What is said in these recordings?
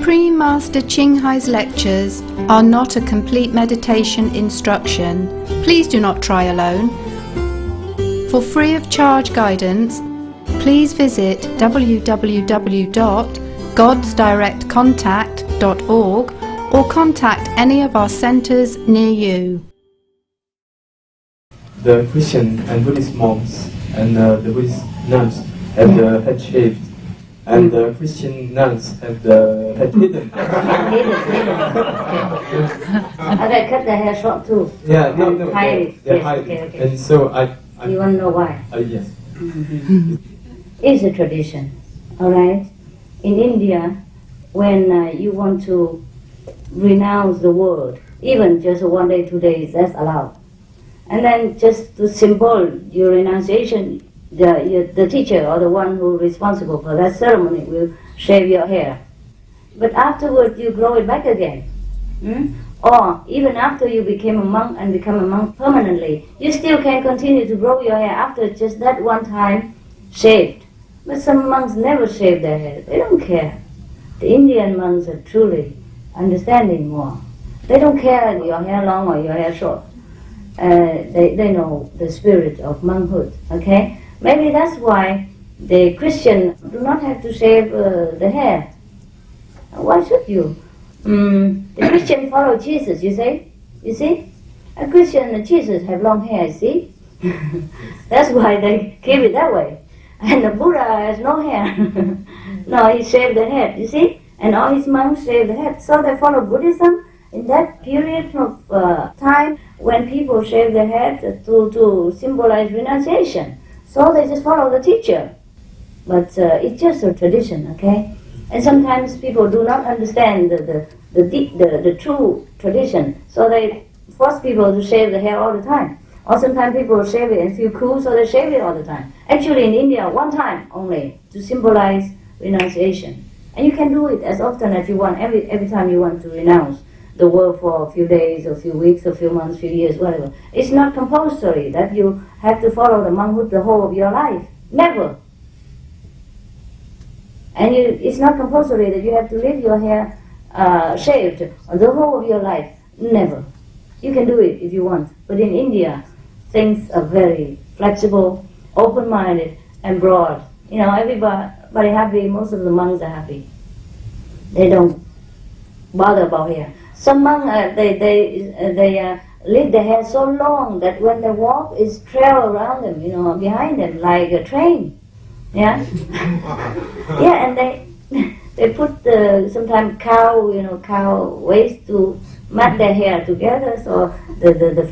Supreme Master CHINGHAI's lectures are not a complete meditation instruction. Please do not try alone. For free of charge guidance, please visit www.godsdirectcontact.org or contact any of our centers near you. The Christian and Buddhist monks and the Buddhist nuns have the head shaved, and the Christian nuns have the head hidden. Are they cut their hair short too? Yeah, no, hide it. they're Yes, hiding. okay. And so I You want to know why? yes. It's a tradition, all right? In India, when you want to renounce the word, even just 1 day, 2 days, that's allowed. And then just to symbol your renunciation, the teacher or the one who is responsible for that ceremony will shave your hair. But afterwards you grow it back again. Or even after you became a monk and become a monk permanently, you still can continue to grow your hair after just that one time shaved. But some monks never shave their hair. They don't care. The Indian monks are truly understanding more. They don't care your hair long or your hair short. They know the spirit of monkhood, okay? Maybe that's why the Christian do not have to shave the hair. Why should you? The Christian follow Jesus, you see? You see? A Christian and Jesus have long hair, see? That's why they keep it that way. And the Buddha has no hair. No, he shaved the head, you see? And all his monks shaved the head. So they follow Buddhism in that period of time when people shave their head to symbolize renunciation. So they just follow the teacher. But it's just a tradition, okay? And sometimes people do not understand the true tradition. So they force people to shave the hair all the time. Or sometimes people shave it and feel cool, so they shave it all the time. Actually in India, one time only, to symbolize renunciation. And you can do it as often as you want, every time you want to renounce the world for a few days, or a few weeks, or a few months, few years, whatever. It's not compulsory that you have to follow the monkhood the whole of your life. Never. And it's not compulsory that you have to leave your hair shaved the whole of your life. Never. You can do it if you want. But in India, things are very flexible, open-minded, and broad. You know, everybody happy, most of the monks are happy. They don't bother about hair. Some monks, they leave their hair so long that when they walk, it's trail around them, you know, behind them, like a train. Yeah? Yeah, and they put sometimes cow waste to mat their hair together, so the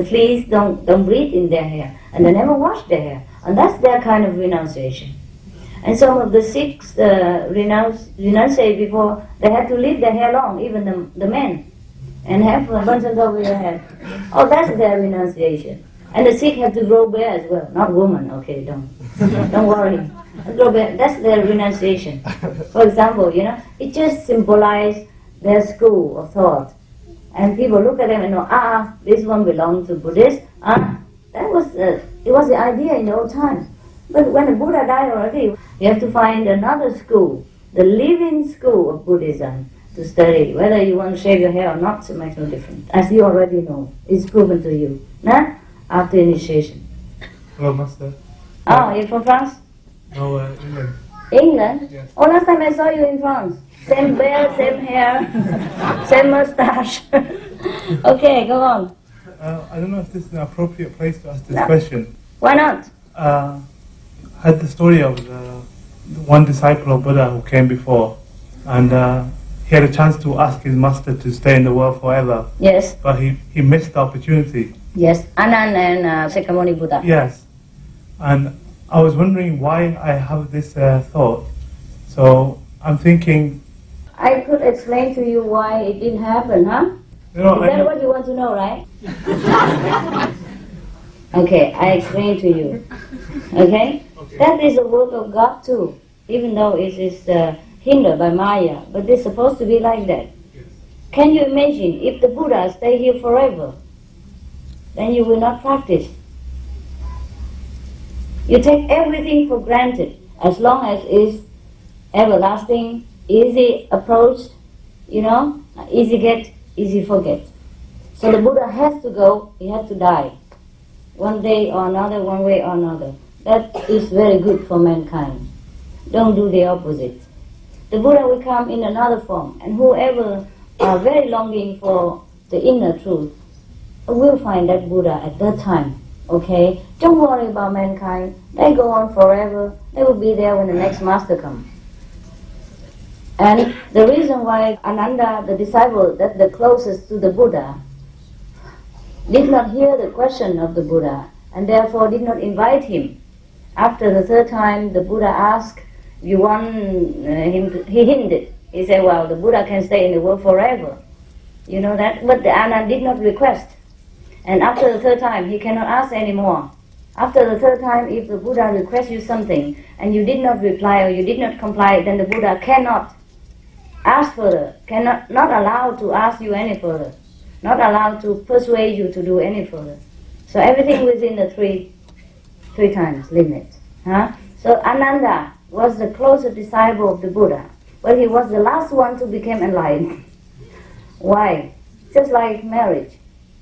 fleas don't breathe in their hair, and they never wash their hair, and that's their kind of renunciation. And some of the Sikhs renunciate before they had to leave their hair long, even the men, and have a bunch over their head. Oh, that's their renunciation. And the Sikhs have to grow beard as well, not women. Okay, don't worry. Grow beard. That's their renunciation. For example, you know, it just symbolizes their school of thought, and people look at them and know, this one belongs to Buddhist. That was it was the idea in the old time. But when the Buddha died already, you have to find another school, the living school of Buddhism, to study. Whether you want to shave your hair or not, it makes no difference. As you already know, it's proven to you. Nah? After initiation. Hello, Master. Oh, you're from France? No, England. England? Yes. Oh, last time I saw you in France. Same beard, same hair, same mustache. Okay, go on. I don't know if this is an appropriate place to ask this question. Why not? I had the story of the one disciple of Buddha who came before, and he had a chance to ask his master to stay in the world forever. Yes. But he missed the opportunity. Yes, Anand and Shakyamuni Buddha. Yes. And I was wondering why I have this thought. So I'm thinking... I could explain to you why it didn't happen, huh? You know, Is that what you want to know, right? Okay, I explain to you. Okay? That is the work of God too, even though it is hindered by Maya, but it's supposed to be like that. Yes. Can you imagine if the Buddha stay here forever, then you will not practice. You take everything for granted as long as it's everlasting, easy approach, you know, easy get, easy forget. So the Buddha has to go, he has to die. One day or another, one way or another. That is very good for mankind. Don't do the opposite. The Buddha will come in another form, and whoever are very longing for the inner truth will find that Buddha at that time. Okay? Don't worry about mankind. They go on forever. They will be there when the next master comes. And the reason why Ananda, the disciple that's the closest to the Buddha, did not hear the question of the Buddha and therefore did not invite him. After the third time the Buddha asked, you want him to, he hinted. He said, well, the Buddha can stay in the world forever. You know that? But the Ananda did not request. And after the third time, he cannot ask anymore. After the third time, if the Buddha requests you something and you did not reply or you did not comply, then the Buddha cannot ask further, not allowed to ask you any further, not allowed to persuade you to do any further. So everything within the three times limit. Huh? So Ananda was the closest disciple of the Buddha, but he was the last one to become enlightened. Why? Just like marriage.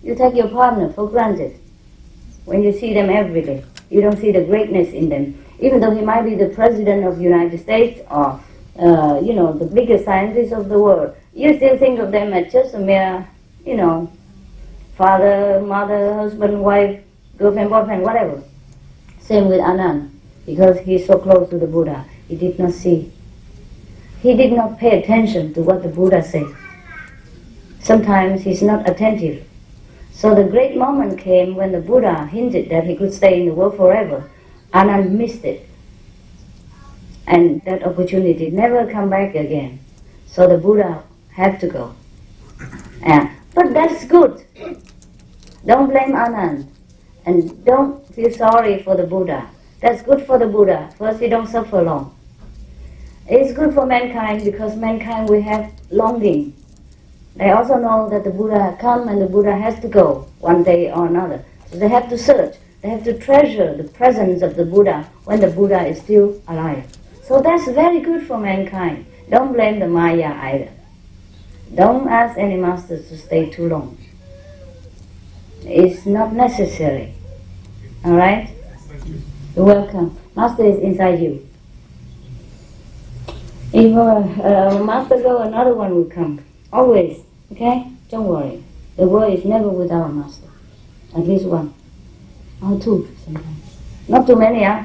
You take your partner for granted when you see them every day. You don't see the greatness in them. Even though he might be the president of the United States or the biggest scientist of the world, you still think of them as just a mere, father, mother, husband, wife, girlfriend, boyfriend, whatever. Same with Anand, because he's so close to the Buddha, he did not see. He did not pay attention to what the Buddha said. Sometimes he's not attentive. So the great moment came when the Buddha hinted that he could stay in the world forever. Anand missed it. And that opportunity never come back again. So the Buddha had to go. But that's good. Don't blame Anand. And don't feel sorry for the Buddha. That's good for the Buddha. First, he don't suffer long. It's good for mankind because mankind will have longing. They also know that the Buddha has come and the Buddha has to go one day or another. So they have to search. They have to treasure the presence of the Buddha when the Buddha is still alive. So that's very good for mankind. Don't blame the Maya either. Don't ask any masters to stay too long. It's not necessary. Alright? You're welcome. Master is inside you. If a master go, another one will come. Always. Okay? Don't worry. The world is never without a master. At least one. Or two sometimes. Not too many, huh?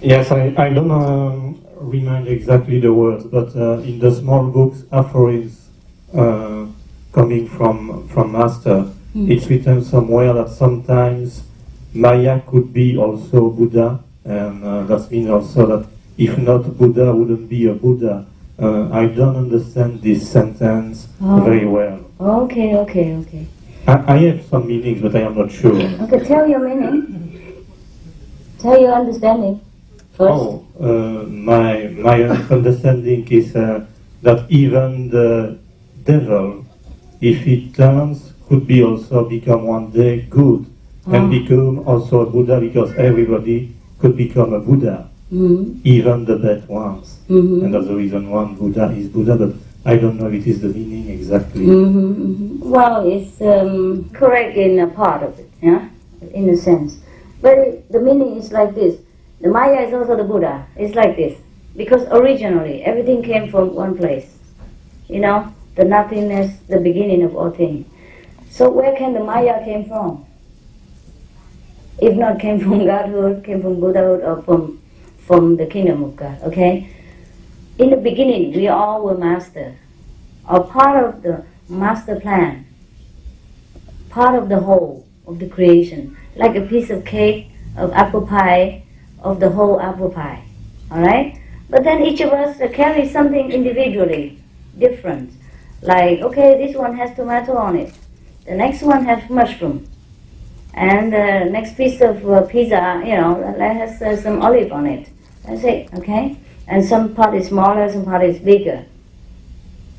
Yes, I don't remember exactly the words, but in the small books, aphorisms coming from Master, it's written somewhere that sometimes Maya could be also Buddha, and that means also that if not Buddha, wouldn't be a Buddha. I don't understand this sentence very well. Okay. I have some meanings, but I am not sure. Okay, tell your meaning. Tell your understanding first. My understanding is that even the devil, if he turns, could be also become one day good and become also a Buddha, because everybody could become a Buddha, even the bad ones. And that's the reason one Buddha is Buddha, but I don't know if it is the meaning exactly. Well, it's correct in a part of it, yeah, in a sense. But the meaning is like this. The Maya is also the Buddha. It's like this. Because originally, everything came from one place. The nothingness, the beginning of all things. So where can the Maya came from? If not came from Godhood, came from Buddhahood, or from the kingdom of God, okay? In the beginning, we all were master, or part of the master plan, part of the whole of the creation, like a piece of cake, of apple pie, of the whole apple pie, alright? But then each of us carries something individually, different. Like, okay, this one has tomato on it, the next one has mushroom, and the next piece of pizza, that has some olive on it. That's it, okay? And some part is smaller, some part is bigger.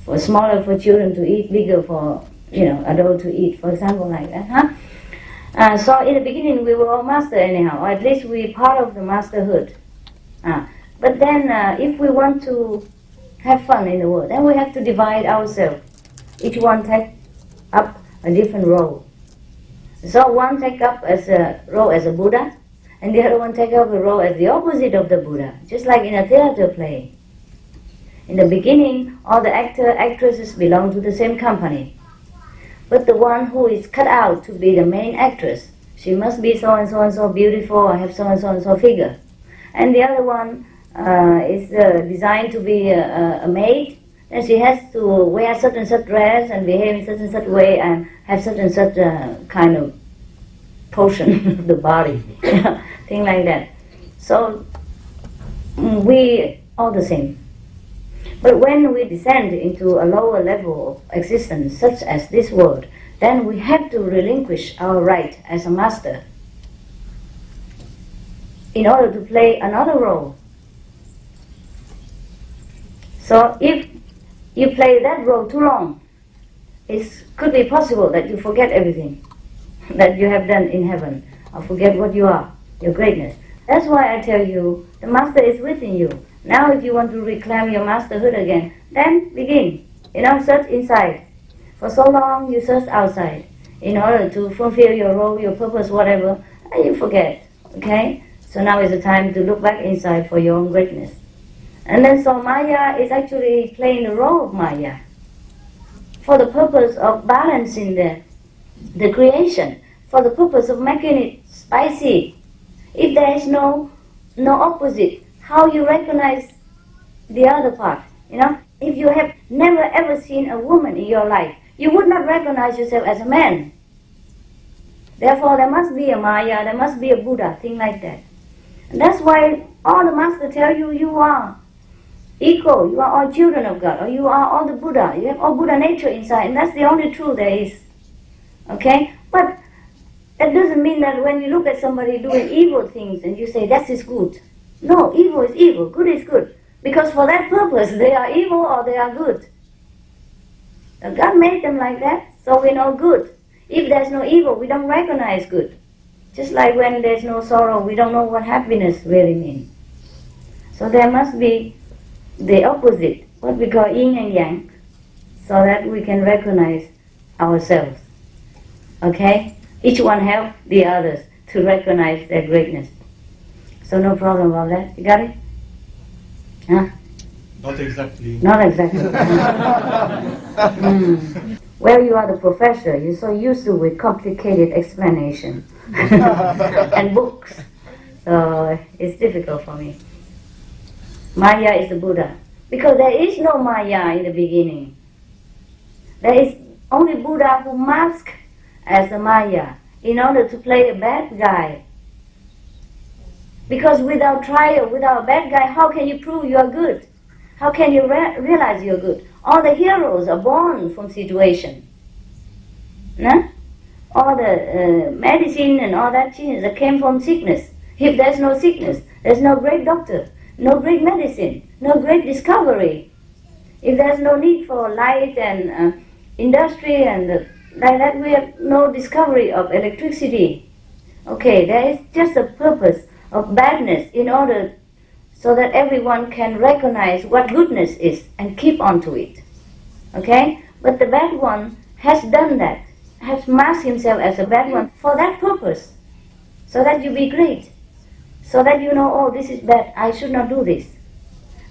For smaller for children to eat, bigger for, adult to eat, for example, like that, huh? So in the beginning we were all master anyhow, or at least we part of the masterhood. But then if we want to have fun in the world. Then we have to divide ourselves. Each one take up a different role. So one take up as a role as a Buddha, and the other one take up a role as the opposite of the Buddha, just like in a theater play. In the beginning, all the actresses belong to the same company. But the one who is cut out to be the main actress, she must be so and so beautiful, or have so and so figure. And the other one is designed to be a maid, and she has to wear such and such dress and behave in such and such way and have such and such kind of portion of the body, thing like that. So we all the same. But when we descend into a lower level of existence, such as this world, then we have to relinquish our right as a master in order to play another role. So if you play that role too long, it could be possible that you forget everything that you have done in heaven, or forget what you are, your greatness. That's why I tell you, the master is within you. Now if you want to reclaim your masterhood again, then begin. Search inside. For so long you search outside in order to fulfill your role, your purpose, whatever, and you forget. Okay? So now is the time to look back inside for your own greatness. And then so Maya is actually playing the role of Maya for the purpose of balancing the creation, for the purpose of making it spicy. If there is no opposite, how you recognize the other part? If you have never ever seen a woman in your life, you would not recognize yourself as a man. Therefore, there must be a Maya, there must be a Buddha, thing like that. And that's why all the masters tell you, you are equal, you are all children of God, or you are all the Buddha, you have all Buddha nature inside, and that's the only truth there is. Okay? But that doesn't mean that when you look at somebody doing evil things and you say, that is good. No, evil is evil, good is good. Because for that purpose, they are evil or they are good. God made them like that, so we know good. If there's no evil, we don't recognize good. Just like when there's no sorrow, we don't know what happiness really means. So there must be the opposite, what we call yin and yang, so that we can recognize ourselves. Okay? Each one help the others to recognize their greatness. So no problem about that. You got it? Huh? Not exactly. Not exactly. Well, you are the professor. You're so used to with complicated explanation and books. So it's difficult for me. Maya is the Buddha. Because there is no Maya in the beginning. There is only Buddha who masks as a Maya in order to play a bad guy. Because without trial, without a bad guy, how can you prove you are good? How can you realize you're good? All the heroes are born from situation. No? All the medicine and all that things that came from sickness. If there's no sickness, there's no great doctor, no great medicine, no great discovery. If there's no need for light and industry and like that, we have no discovery of electricity. Okay, there is just a purpose of badness in order so that everyone can recognize what goodness is and keep on to it. Okay? But the bad one has done that, has masked himself as a bad one for that purpose, so that you be great, so that you know, oh, this is bad, I should not do this.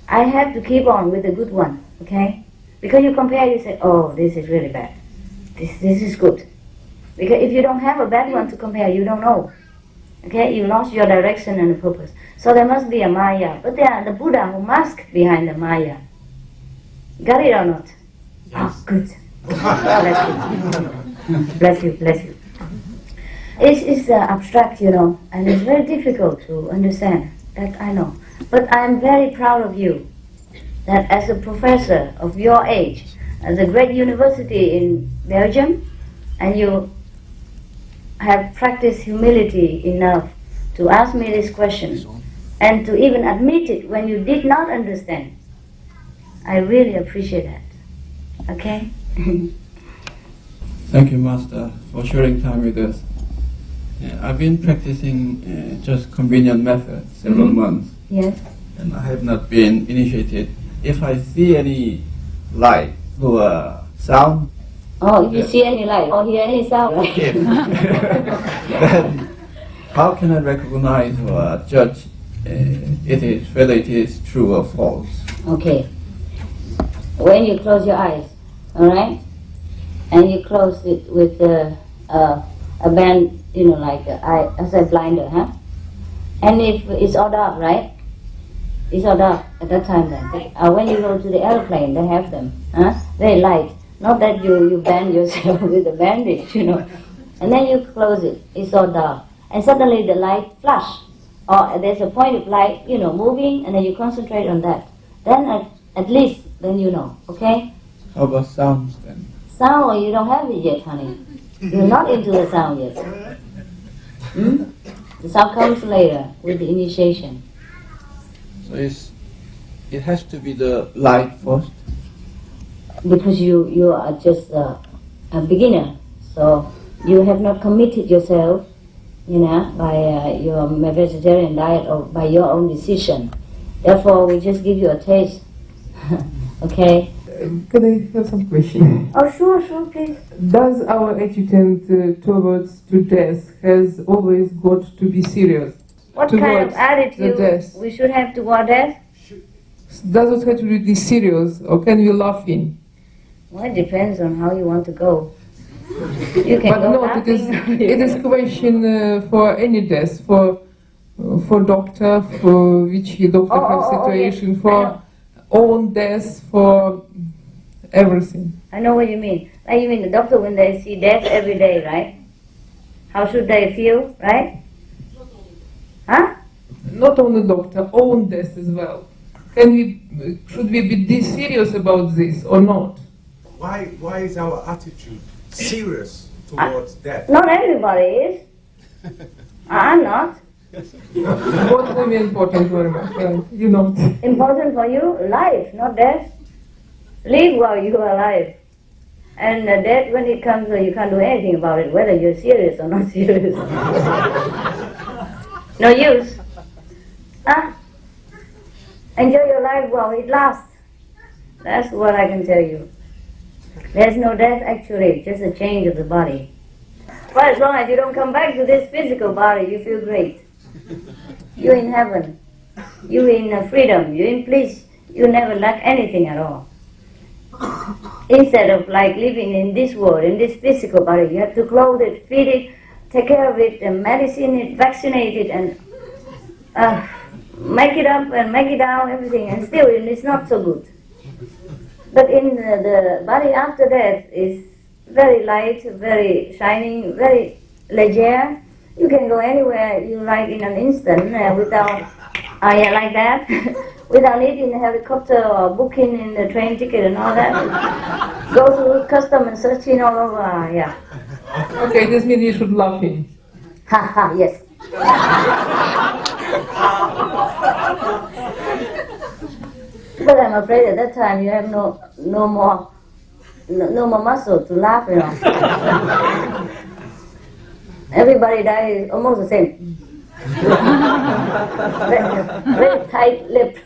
I have to keep on with the good one, okay? Because you compare, you say, oh, this is really bad. This is good. Because if you don't have a bad one to compare, you don't know. Okay, you lost your direction and the purpose. So there must be a Maya. But there are the Buddha who mask behind the Maya. Got it or not? Yes. Oh, good. Bless you. Bless you, bless you. It's abstract, and it's very difficult to understand. That I know. But I am very proud of you that as a professor of your age, as a great university in Belgium, and you have practiced humility enough to ask me this question and to even admit it when you did not understand. I really appreciate that. Okay? Thank you, Master, for sharing time with us. I've been practicing just convenient method several months. Yes. And I have not been initiated if I see any light or sound, oh, if you see any light or hear any sound, right? then how can I recognize or judge whether it is true or false? Okay. When you close your eyes, all right, and you close it with a band, you know, like as a blinder, huh? And if it's all dark, right? It's all dark at that time then. When you go to the airplane, they have them, huh? Very light. Not that you band yourself with a bandage, you know. And then you close it, it's all dark. And suddenly the light flash. Or there's a point of light, you know, moving, and then you concentrate on that. Then at least, then you know, okay? How about sounds then? Sound, you don't have it yet, honey. You're not into the sound yet. Hmm? The sound comes later with the initiation. So it has to be the light first? Because you are just a beginner, so you have not committed yourself, you know, by your vegetarian diet or by your own decision. Therefore, we just give you a taste. Okay? Can I have some question? Oh, sure, please. Does our attitude towards death has always got to be serious? What kind of attitude we should have toward death? Does it have to be serious, or can we laugh in? Well, it depends on how you want to go. You can but go no, laughing. it is question for any death, for doctor, for which doctor have situation, yes. for own death, for everything. I know what you mean. Like you mean the doctor when they see death every day, right? How should they feel, right? Huh? Not only doctor, own death as well. Should we be serious about this or not? Why is our attitude serious towards death? Not everybody is. I'm not. What will be important for you know? Important for you? Life, not death. Live while you are alive. And death, when it comes, you can't do anything about it, whether you're serious or not serious. No use. Huh? Enjoy your life while it lasts. That's what I can tell you. There's no death actually, just a change of the body. But as long as you don't come back to this physical body, you feel great. You're in heaven. You're in freedom. You're in bliss. You never lack anything at all. Instead of like living in this world, in this physical body, you have to clothe it, feed it, take care of it, and medicine it, vaccinate it, and make it up and make it down, everything, and still it's not so good. But in the body after death is very light, very shining, very leger. You can go anywhere you like in an instant without, like that, without needing a helicopter or booking in the train ticket and all that. Go through custom and searching all over, yeah. Okay, this means you should laugh in. Ha ha, yes. But I'm afraid at that time you have no more muscle to laugh, you know. Everybody dies almost the same. Very tight lip.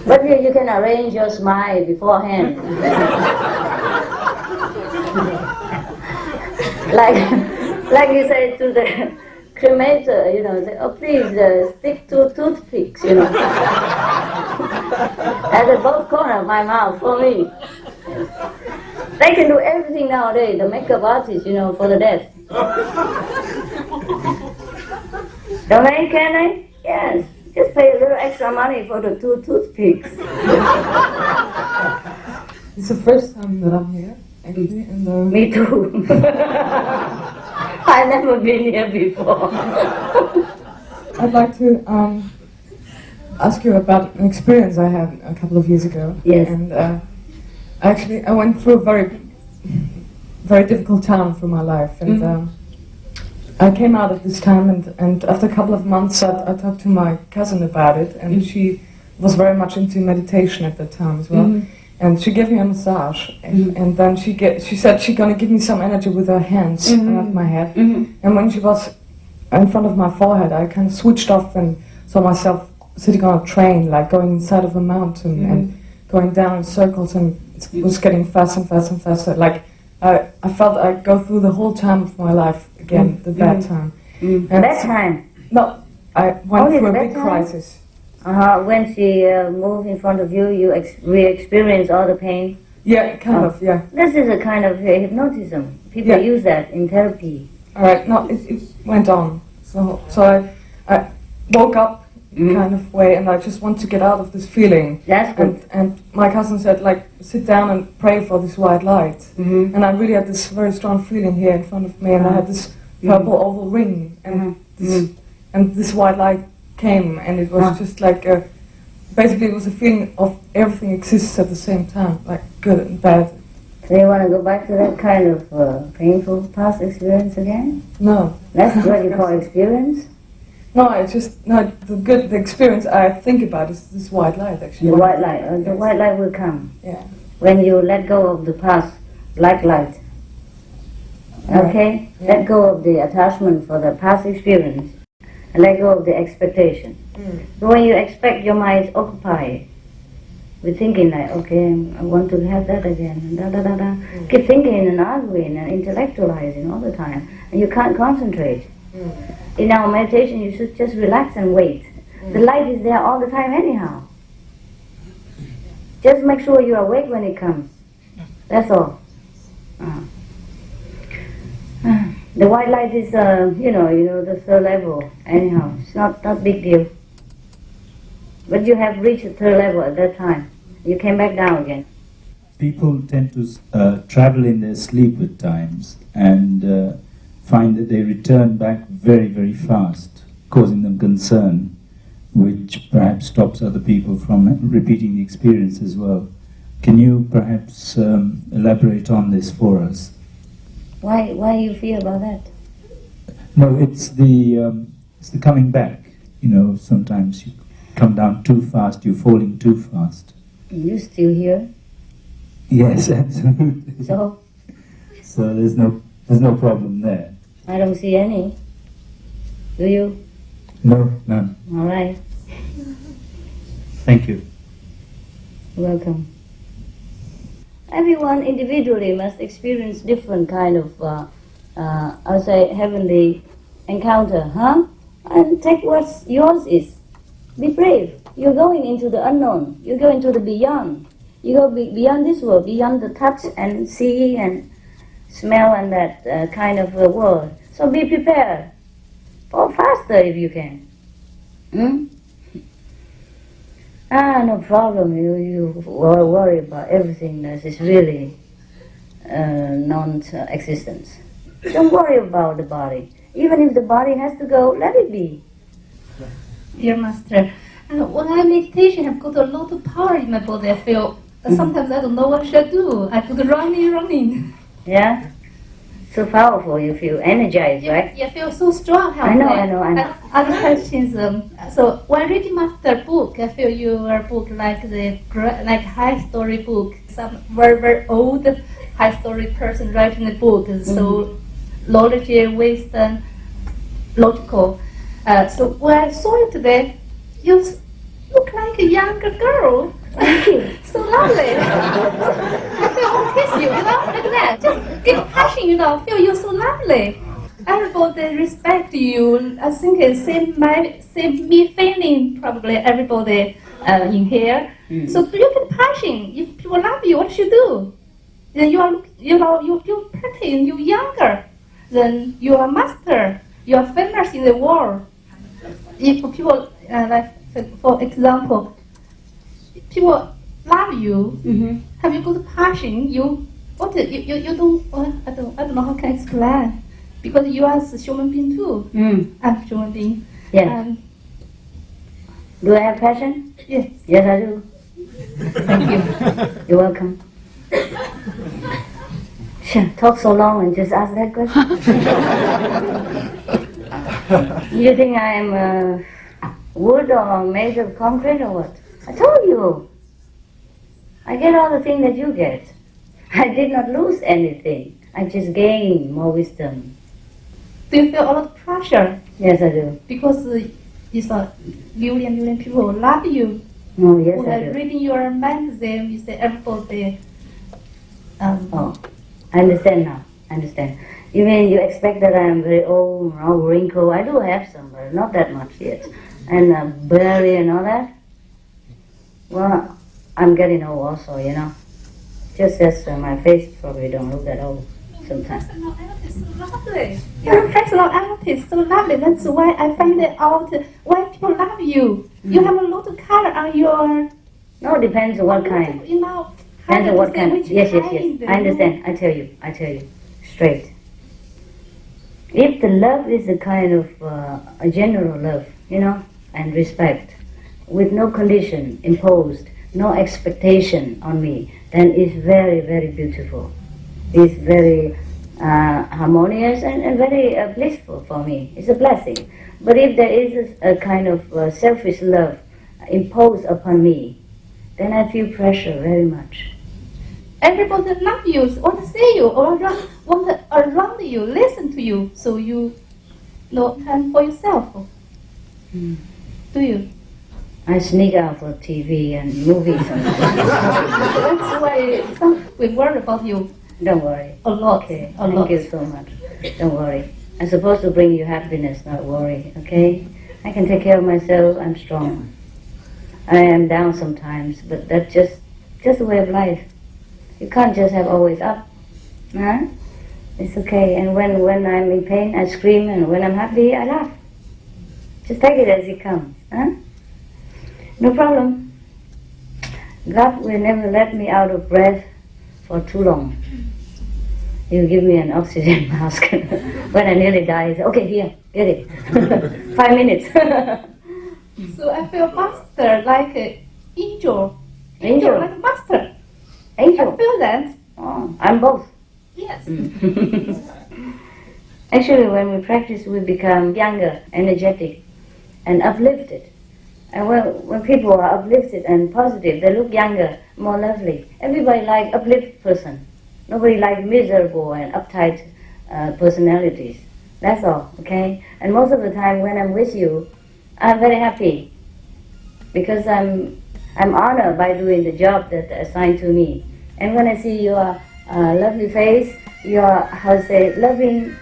But you can arrange your smile beforehand. like you say to the cremator, you know, say, oh please stick to toothpicks, you know, at the both corner of my mouth for me. They can do everything nowadays, the makeup artists, you know, for the dead. Don't they, can they? Yes. Just pay a little extra money for the 2 toothpicks. It's the first time that I'm here, actually. And, Me too. I've never been here before. I'd like to ask you about an experience I had a couple of years ago. Yes. And actually, I went through a very difficult time for my life, and I came out at this time, and after a couple of months, I talked to my cousin about it, and she was very much into meditation at that time as well. And she gave me a massage, and then she said she's gonna give me some energy with her hands around my head. And when she was in front of my forehead, I kind of switched off and saw myself sitting on a train, like going inside of a mountain and going down in circles, and it was getting faster and faster and faster. Like I felt I'd go through the whole time of my life again, the bad time. And Bad time? No, I went Only through a the big bad time? crisis. When she moved in front of you, you re-experience all the pain? Yeah, kind of, yeah. This is a kind of hypnotism. People use that in therapy. All right, no, it went on. So I woke up kind of way, and I just want to get out of this feeling. That's good. And my cousin said, like, sit down and pray for this white light. And I really had this very strong feeling here in front of me, and I had this purple oval ring, and this white light came, and it was just like basically it was a feeling of everything exists at the same time, like good and bad. So you want to go back to that kind of painful past experience again? No. That's what you call experience? No, it's just the experience I think about is this white light, actually. The white light. The white light will come. Yeah. When you let go of the past black light. Okay? Yeah. Let go of the attachment for the past experience. And let go of the expectation. So when you expect, your mind is occupied with thinking like, okay, I want to have that again, and da da da da. Keep thinking and arguing and intellectualizing all the time, and you can't concentrate. In our meditation, you should just relax and wait. The light is there all the time anyhow. Just make sure you are awake when it comes. That's all. The white light is, the third level. Anyhow, it's not big deal. But you have reached the third level at that time. You came back down again. People tend to travel in their sleep at times and find that they return back very, very fast, causing them concern, which perhaps stops other people from repeating the experience as well. Can you perhaps elaborate on this for us? Why you feel about that? No, it's the coming back. You know, sometimes you come down too fast, you're falling too fast. You still here? Yes, absolutely. So there's no problem there. I don't see any. Do you? No, none. All right. Thank you. Welcome. Everyone individually must experience different kind of, I would say, heavenly encounter, huh? And take what yours is. Be brave. You're going into the unknown. You go into the beyond. You go beyond this world, beyond the touch and see and smell and that kind of world. So be prepared. Go faster if you can. No problem. You worry about everything that is really non-existence. Don't worry about the body. Even if the body has to go, let it be. Dear Master, when I meditation, I've got a lot of power in my body. I feel sometimes I don't know what should I do. I could running. Yeah? So powerful, you feel energized, right? You feel so strong. I know. And other questions. So when reading Master book, I feel your book like high story book. Some very, very old high story person writing the book. So logical, wisdom, logical. So when I saw you today, you look like a younger girl. Thank you. So lovely. I feel I'll kiss you, like that. Just give passion, feel you're so lovely. Everybody respect you. I think it's same me feeling, probably everybody in here. So you get passion. If people love you, what should you do? Then you pretty, you're younger. Then you are master. You are famous in the world. If people, for example, people love you, have you good passion, you don't, I don't know how can I explain, because you are a human being too. I'm a human being. Yeah. Do I have passion? Yes. Yes, I do. Thank you. You're welcome. Talk so long and just ask that question. You think I am wood or made of concrete or what? I told you. I get all the things that you get. I did not lose anything. I just gained more wisdom. Do you feel a lot of pressure? Yes, I do. Because you saw million people love you. Oh, yes, who I are do. reading your magazine, you say everybody. Oh, I understand now. I understand. You mean you expect that I am very old, wrinkled? I do have some, but not that much yet. And belly and all that. Well, I'm getting old also, you know. Just as my face probably don't look that old sometimes. So lovely. Your personality is so lovely. That's why I find it out why people love you. You have a lot of color on your. No, it depends on what kind. You know. Depends on what kind. Yes. I understand. I tell you. Straight. If the love is a kind of a general love, you know, and respect, with no condition imposed, no expectation on me, then it's very, very beautiful. It's very harmonious and very blissful for me. It's a blessing. But if there is a kind of selfish love imposed upon me, then I feel pressure very much. Everybody love you, want to see you, or want to around you, listen to you, so you know time for yourself. Do you? I sneak out for TV and movies. That's why we worry about you. Don't worry. A lot. Okay. Thank you so much. Don't worry. I'm supposed to bring you happiness, not worry. Okay? I can take care of myself. I'm strong. I am down sometimes, but that's just a way of life. You can't just have always up. Huh? It's okay. And when I'm in pain, I scream, and when I'm happy, I laugh. Just take it as it comes. Huh? No problem. God will never let me out of breath for too long. He'll give me an oxygen mask. When I nearly die, he said, okay, here, get it. 5 minutes. So I feel master like an angel. Angel? Like a master. Angel? I feel that. Oh, I'm both. Yes. Actually, when we practice, we become younger, energetic, and uplifted. And when people are uplifted and positive, they look younger, more lovely. Everybody likes uplifted person. Nobody likes miserable and uptight personalities. That's all, okay? And most of the time when I'm with you, I'm very happy because I'm honored by doing the job that's assigned to me. And when I see your lovely face, your, loving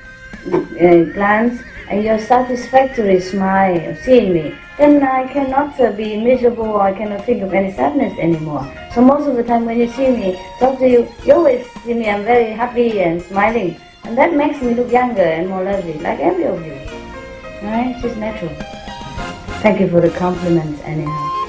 glance, and your satisfactory smile of seeing me, then I cannot be miserable, or I cannot think of any sadness anymore. So most of the time when you see me, talk to you, you always see me, I'm very happy and smiling. And that makes me look younger and more lovely, like every of you. Right? It's just natural. Thank you for the compliments anyhow.